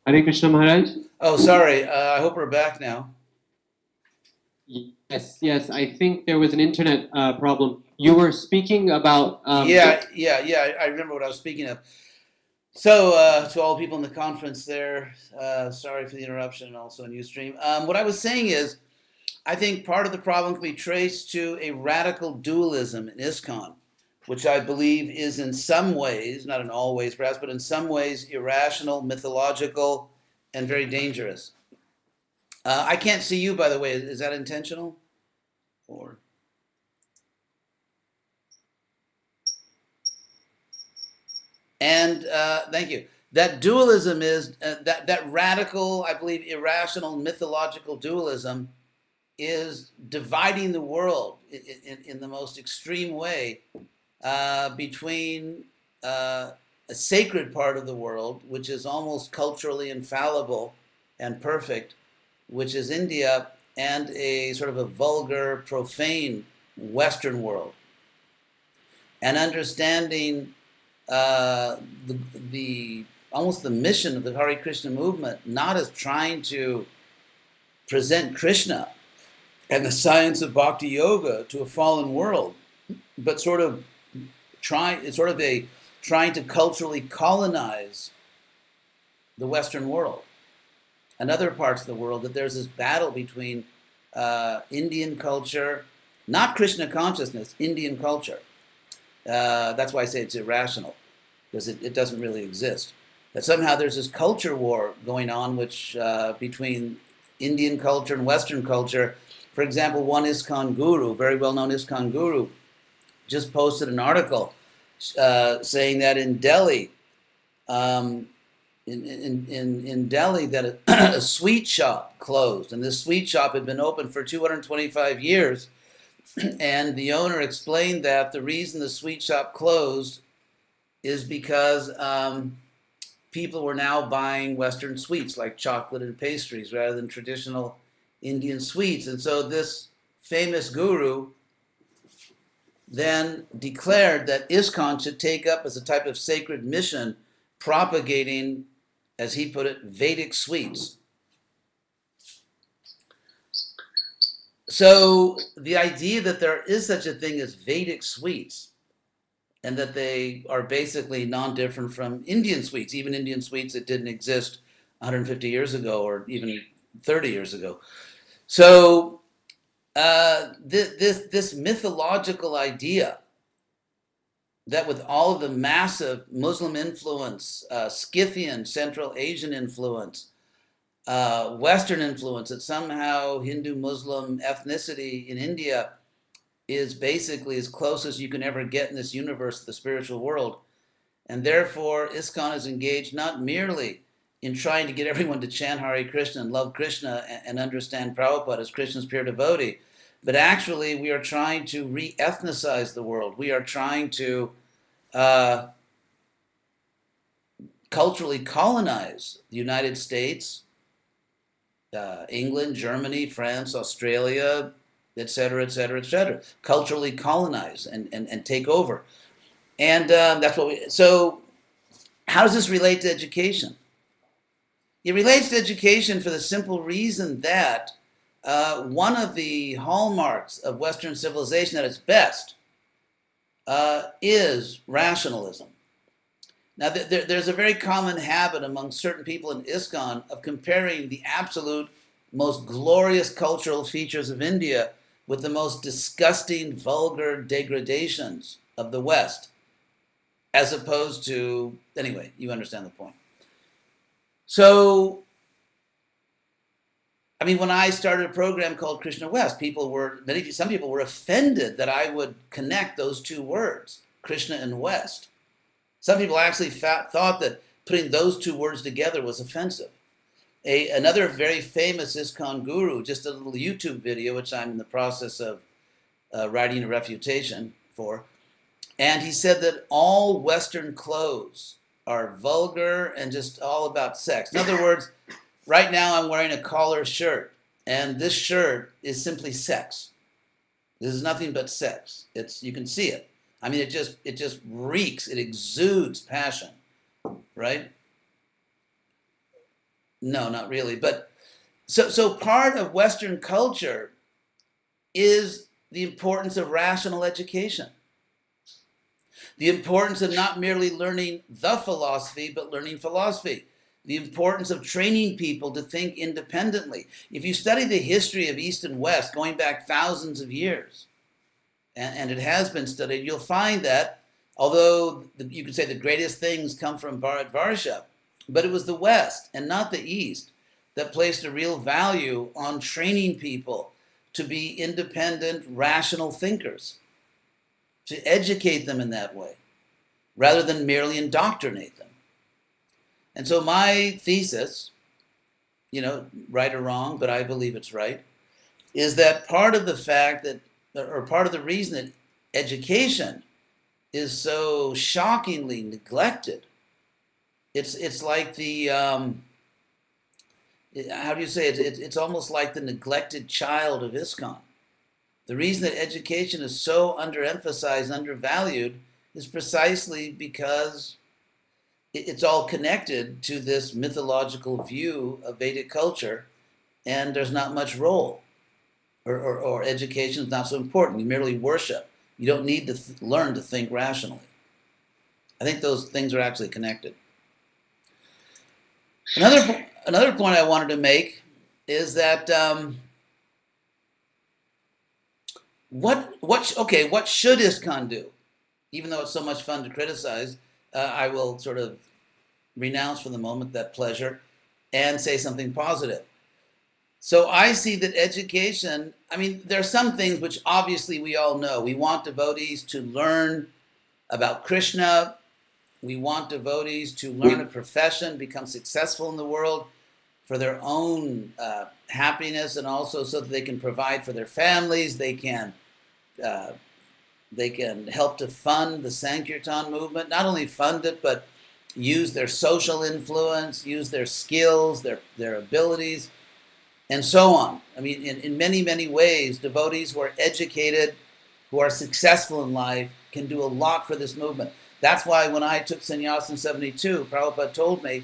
Hare Krishna Maharaj. Oh, sorry. I hope we're back now. Yes. I think there was an internet problem. You were speaking about. Yeah. I remember what I was speaking of. So, to all people in the conference there, sorry for the interruption, and also on Ustream. What I was saying is, I think part of the problem can be traced to a radical dualism in ISKCON, which I believe is in some ways, not in all ways perhaps, but in some ways irrational, mythological, and very dangerous. I can't see you, by the way. Is that intentional? Or and thank you. That dualism is that radical, I believe, irrational, mythological dualism is dividing the world in the most extreme way between a sacred part of the world, which is almost culturally infallible and perfect, which is India, and a sort of a vulgar, profane Western world. And understanding the almost the mission of the Hare Krishna movement, not as trying to present Krishna and the science of bhakti yoga to a fallen world, but sort of trying to culturally colonize the Western world and other parts of the world. That there's this battle between Indian culture, not Krishna consciousness, Indian culture. That's why I say it's irrational, because it doesn't really exist. That somehow there's this culture war going on, which between Indian culture and Western culture. For example, one ISKCON guru, very well-known ISKCON guru, just posted an article saying that in Delhi, in Delhi, that a sweet shop closed, and this sweet shop had been open for 225 years, and the owner explained that the reason the sweet shop closed is because people were now buying Western sweets like chocolate and pastries rather than traditional Indian sweets. And so this famous guru then declared that ISKCON should take up as a type of sacred mission propagating, as he put it, Vedic sweets. So the idea that there is such a thing as Vedic sweets, and that they are basically non-different from Indian sweets, even Indian sweets that didn't exist 150 years ago or even 30 years ago. So this mythological idea that with all of the massive Muslim influence, Scythian, Central Asian influence, Western influence, that somehow Hindu-Muslim ethnicity in India is basically as close as you can ever get in this universe, the spiritual world. And therefore, ISKCON is engaged not merely in trying to get everyone to chant Hare Krishna and love Krishna and understand Prabhupada as Krishna's pure devotee, but actually we are trying to re-ethnicize the world. We are trying to culturally colonize the United States, England, Germany, France, Australia, etc., etc., etc. Culturally colonize and take over. And that's what we... So how does this relate to education? It relates to education for the simple reason that one of the hallmarks of Western civilization at its best is rationalism. Now, there's a very common habit among certain people in ISKCON of comparing the absolute most glorious cultural features of India with the most disgusting, vulgar degradations of the West, as opposed to... Anyway, you understand the point. So, I mean, when I started a program called Krishna West, some people were offended that I would connect those two words, Krishna and West. Some people actually thought that putting those two words together was offensive. Another very famous ISKCON guru, just a little YouTube video, which I'm in the process of writing a refutation for, and he said that all Western clothes are vulgar and just all about sex. In other words, right now I'm wearing a collar shirt, and this shirt is simply sex. This is nothing but sex. You can see it. I mean, it just reeks, it exudes passion, right? No, not really. But so part of Western culture is the importance of rational education, the importance of not merely learning the philosophy, but learning philosophy, the importance of training people to think independently. If you study the history of East and West going back thousands of years, and it has been studied, you'll find that although you could say the greatest things come from Bharatvarsha, but it was the West and not the East that placed a real value on training people to be independent, rational thinkers, to educate them in that way, rather than merely indoctrinate them. And so my thesis, right or wrong, but I believe it's right, is that part of the fact that, or part of the reason that education is so shockingly neglected, it's like the, how do you say it? It's almost like the neglected child of ISKCON. The reason that education is so underemphasized, undervalued, is precisely because it's all connected to this mythological view of Vedic culture, and there's not much role, or education is not so important. You merely worship. You don't need to learn to think rationally. I think those things are actually connected. Another point I wanted to make is that what should ISKCON do? Even though it's so much fun to criticize, I will sort of renounce for the moment that pleasure and say something positive. So I see that education, there are some things which obviously we all know. We want devotees to learn about Krishna. We want devotees to learn a profession, become successful in the world for their own happiness, and also so that they can provide for their families. They can help to fund the Sankirtan movement, not only fund it, but use their social influence, use their skills, their abilities, and so on. In many, many ways, devotees who are educated, who are successful in life, can do a lot for this movement. That's why when I took sannyas in 72, Prabhupada told me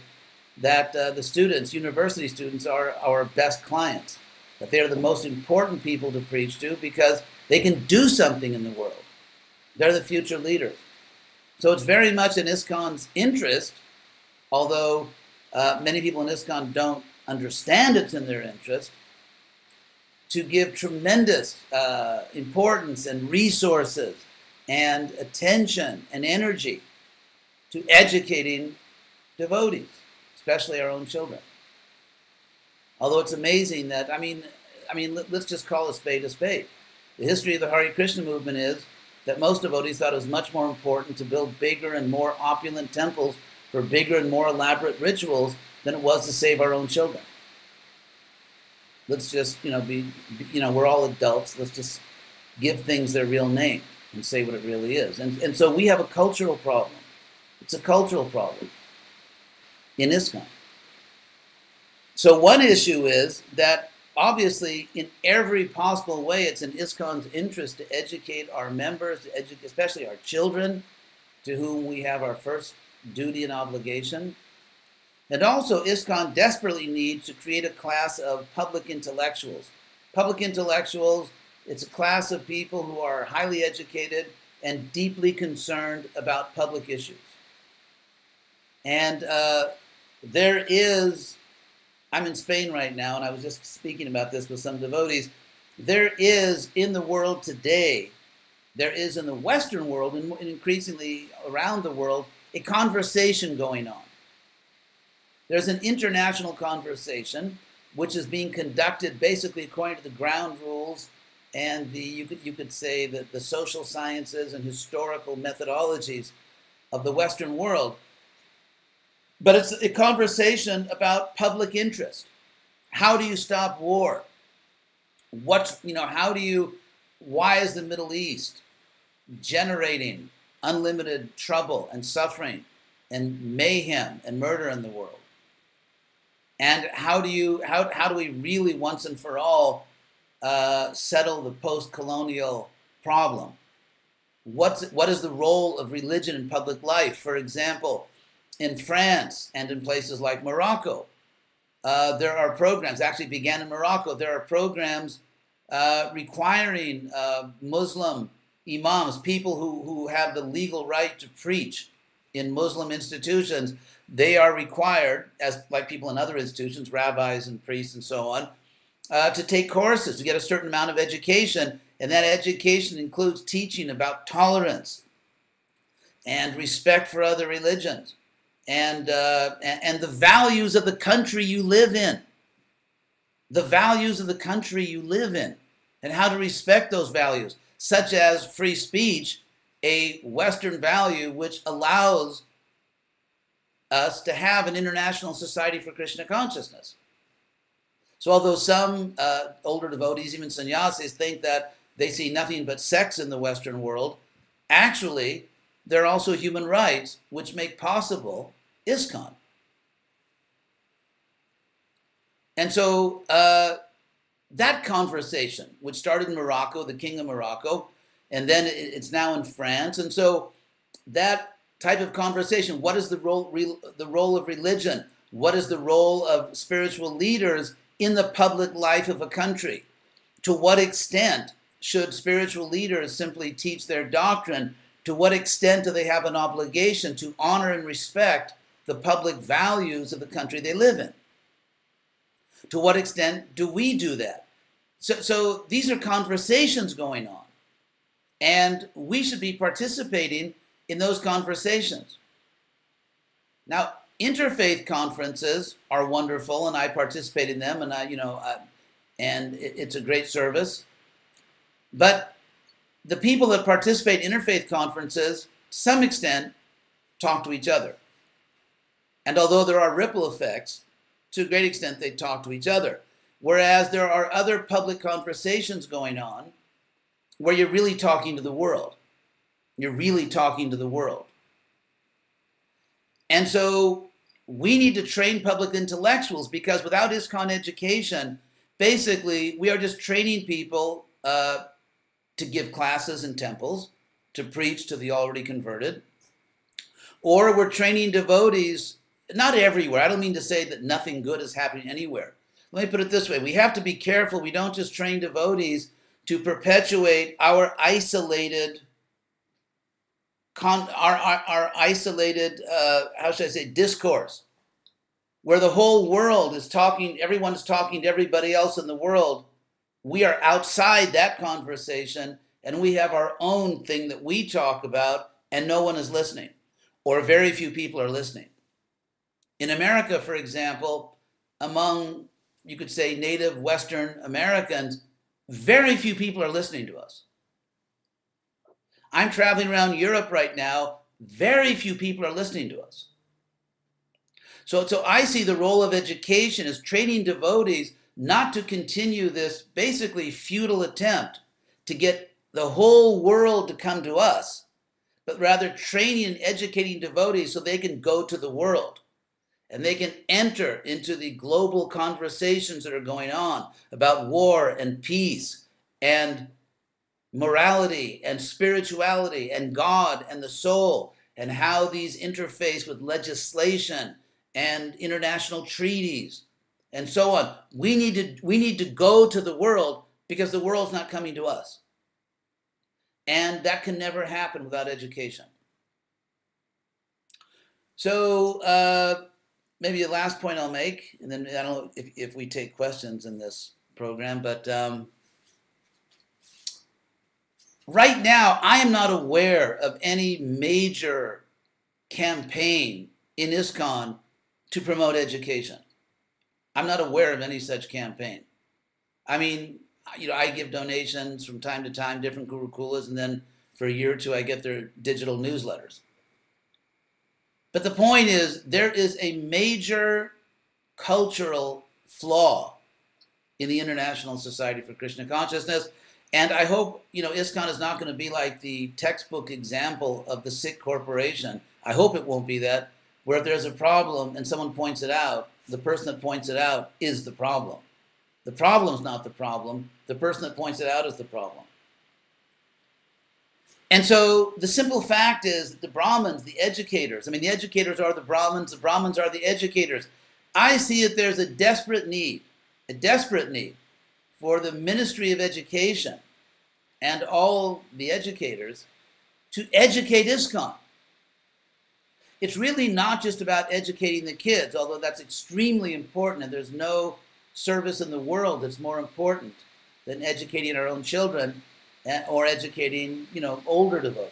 that the students, university students, are our best clients, that they are the most important people to preach to because they can do something in the world. They're the future leaders. So it's very much in ISKCON's interest, although many people in ISKCON don't understand it's in their interest, to give tremendous importance and resources and attention and energy to educating devotees, especially our own children. Although it's amazing that, let's just call a spade a spade. The history of the Hare Krishna movement is that most devotees thought it was much more important to build bigger and more opulent temples for bigger and more elaborate rituals than it was to save our own children. Let's just, we're all adults. Let's just give things their real name and say what it really is. And so we have a cultural problem. It's a cultural problem in ISKCON. So one issue is that obviously in every possible way it's in ISKCON's interest to educate our members, to educate especially our children, to whom we have our first duty and obligation. And also ISKCON desperately needs to create a class of public intellectuals. Public intellectuals, it's a class of people who are highly educated and deeply concerned about public issues. And there is, I'm in Spain right now, and I was just speaking about this with some devotees. There is in the world today, there is in the Western world, and increasingly around the world, a conversation going on. There's an international conversation which is being conducted basically according to the ground rules and you could say that the social sciences and historical methodologies of the Western world. But it's a conversation about public interest. How do you stop war? Why is the Middle East generating unlimited trouble and suffering and mayhem and murder in the world? And how do we really once and for all settle the post-colonial problem? What is the role of religion in public life? For example, in France and in places like Morocco, There are programs, actually began in Morocco, there are programs requiring Muslim imams, people who have the legal right to preach in Muslim institutions. They are required, as like people in other institutions, rabbis and priests and so on, to take courses, to get a certain amount of education, and that education includes teaching about tolerance and respect for other religions, and the values of the country you live in, the values of the country you live in, and how to respect those values, such as free speech, a Western value which allows us to have an international society for Krishna consciousness. So although some older devotees, even sannyasis, think that they see nothing but sex in the Western world, actually, there are also human rights which make possible ISKCON. And so that conversation, which started in Morocco, the king of Morocco, and then it's now in France. And so that type of conversation, what is the role of religion? What is the role of spiritual leaders in the public life of a country? To what extent should spiritual leaders simply teach their doctrine? To what extent do they have an obligation to honor and respect the public values of the country they live in? To what extent do we do that? So these are conversations going on, and we should be participating in those conversations. Now, interfaith conferences are wonderful, and I participate in them, and it's a great service. But the people that participate in interfaith conferences, to some extent, talk to each other. And although there are ripple effects, to a great extent they talk to each other. Whereas there are other public conversations going on where you're really talking to the world. You're really talking to the world. And so we need to train public intellectuals, because without ISKCON education, basically we are just training people to give classes in temples, to preach to the already converted, or we're training devotees, not everywhere. I don't mean to say that nothing good is happening anywhere. Let me put it this way. We have to be careful. We don't just train devotees to perpetuate our isolated, discourse, where the whole world is talking, everyone's talking to everybody else in the world. We are outside that conversation, and we have our own thing that we talk about, and no one is listening, or very few people are listening. In America, for example, among, you could say, native Western Americans, very few people are listening to us. I'm traveling around Europe right now, very few people are listening to us. So I see the role of education as training devotees not to continue this basically futile attempt to get the whole world to come to us, but rather training and educating devotees so they can go to the world. And they can enter into the global conversations that are going on about war and peace and morality and spirituality and God and the soul, and how these interface with legislation and international treaties and so on. We need to go to the world, because the world's not coming to us. And that can never happen without education. So, maybe the last point I'll make, and then I don't know if we take questions in this program, but right now I am not aware of any major campaign in ISKCON to promote education. I'm not aware of any such campaign. I mean, I give donations from time to time, different gurukulas, and then for a year or two I get their digital newsletters. But the point is, there is a major cultural flaw in the International Society for Krishna Consciousness, and I hope, ISKCON is not going to be like the textbook example of the Sikh corporation. I hope it won't be that, where if there's a problem and someone points it out, the person that points it out is the problem. The problem's not the problem. The person that points it out is the problem. And so the simple fact is that the Brahmins, the educators, the educators are the Brahmins are the educators. I see that there's a desperate need for the Ministry of Education and all the educators to educate ISKCON. It's really not just about educating the kids, although that's extremely important, and there's no service in the world that's more important than educating our own children or educating, older devotees.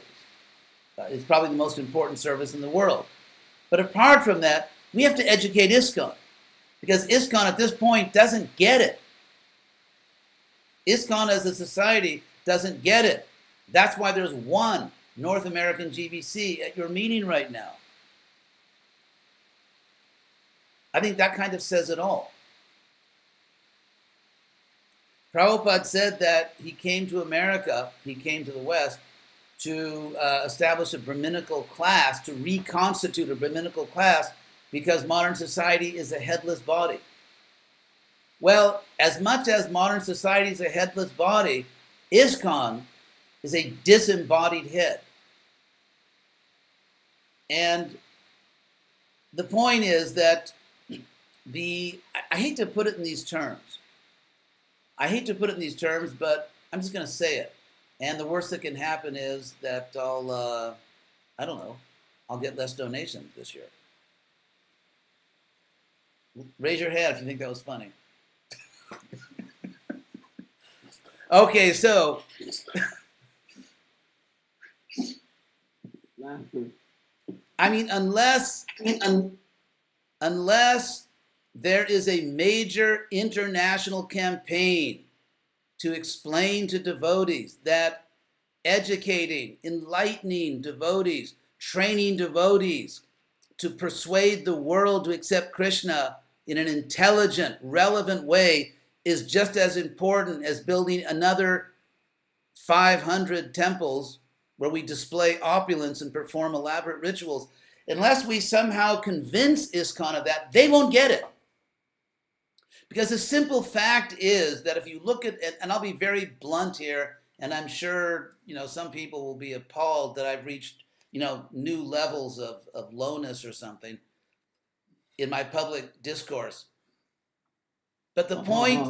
It's probably the most important service in the world. But apart from that, we have to educate ISKCON, because ISKCON at this point doesn't get it. ISKCON as a society doesn't get it. That's why there's one North American GBC at your meeting right now. I think that kind of says it all. Prabhupada said that he came to America, he came to the West, to establish a Brahminical class, to reconstitute a Brahminical class, because modern society is a headless body. Well, as much as modern society is a headless body, ISKCON is a disembodied head. And the point is that I hate to put it in these terms. But I'm just going to say it. And the worst that can happen is that I'll get less donations this year. Raise your hand if you think that was funny. Okay, so I mean, unless there is a major international campaign to explain to devotees that educating, enlightening devotees, training devotees to persuade the world to accept Krishna in an intelligent, relevant way is just as important as building another 500 temples where we display opulence and perform elaborate rituals. Unless we somehow convince ISKCON of that, they won't get it. Because the simple fact is that if you look at it, and I'll be very blunt here, and I'm sure, some people will be appalled that I've reached, new levels of lowness or something in my public discourse. But the point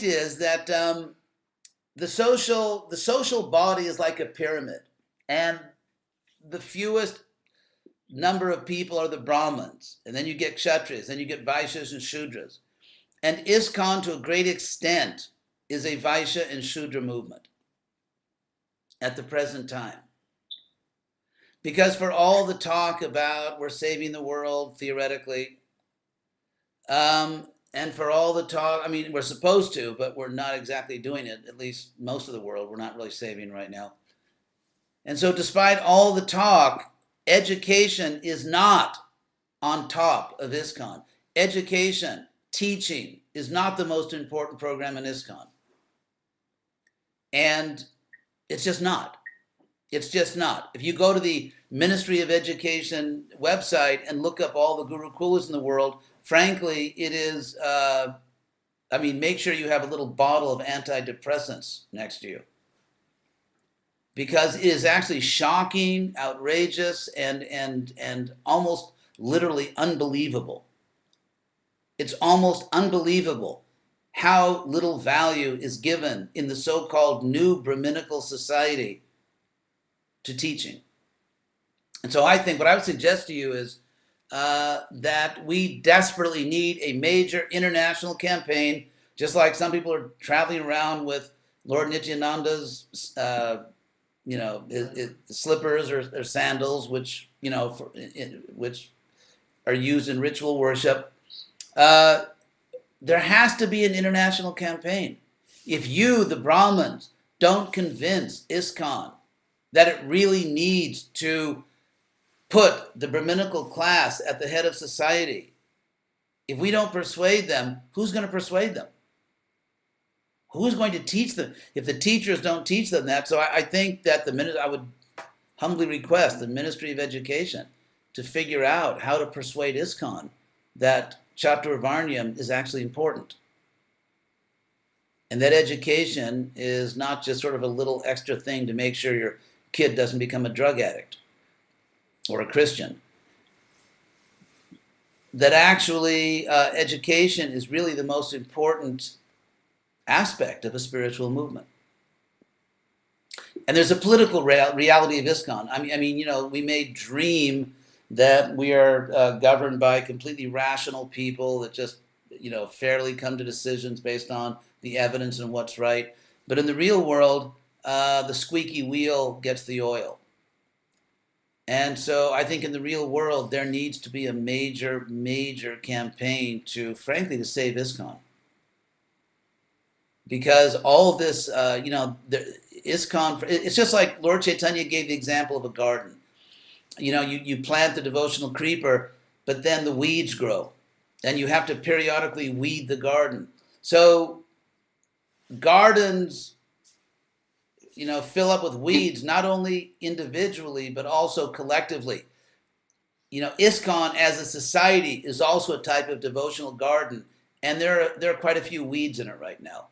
is that the social body is like a pyramid, and the fewest number of people are the Brahmins, and then you get Kshatriyas, then you get Vaishyas and Shudras. And ISKCON, to a great extent, is a Vaishya and Shudra movement at the present time. Because for all the talk about we're saving the world, theoretically, and for all the talk, I mean, we're supposed to, but we're not exactly doing it, at least most of the world, we're not really saving right now. And so despite all the talk, education is not on top of ISKCON. Education, teaching, is not the most important program in ISKCON. And it's just not. It's just not. If you go to the Ministry of Education website and look up all the Gurukulas in the world, frankly, it is, make sure you have a little bottle of antidepressants next to you. Because it is actually shocking, outrageous, and almost literally unbelievable. It's almost unbelievable how little value is given in the so-called new Brahminical society to teaching. And so I think what I would suggest to you is that we desperately need a major international campaign, just like some people are traveling around with Lord Nityananda's his slippers or sandals, which which are used in ritual worship. There has to be an international campaign. If you, the Brahmins, don't convince ISKCON that it really needs to put the Brahminical class at the head of society, if we don't persuade them, who's going to persuade them? Who's going to teach them if the teachers don't teach them that? So I think that I would humbly request the Ministry of Education to figure out how to persuade ISKCON that Chaturvarnyam is actually important. And that education is not just sort of a little extra thing to make sure your kid doesn't become a drug addict or a Christian. that actually education is really the most important aspect of a spiritual movement. And there's a political reality of ISKCON. I mean, you know, we may dream that we are governed by completely rational people that just, you know, fairly come to decisions based on the evidence and what's right. But in the real world, the squeaky wheel gets the oil. And so I think in the real world, there needs to be a major, major campaign to, frankly, to save ISKCON. Because all of this, you know, ISKCON, it's just like Lord Chaitanya gave the example of a garden. You know, you plant the devotional creeper, but then the weeds grow. And you have to periodically weed the garden. So gardens, you know, fill up with weeds, not only individually, but also collectively. You know, ISKCON as a society is also a type of devotional garden. And there are quite a few weeds in it right now.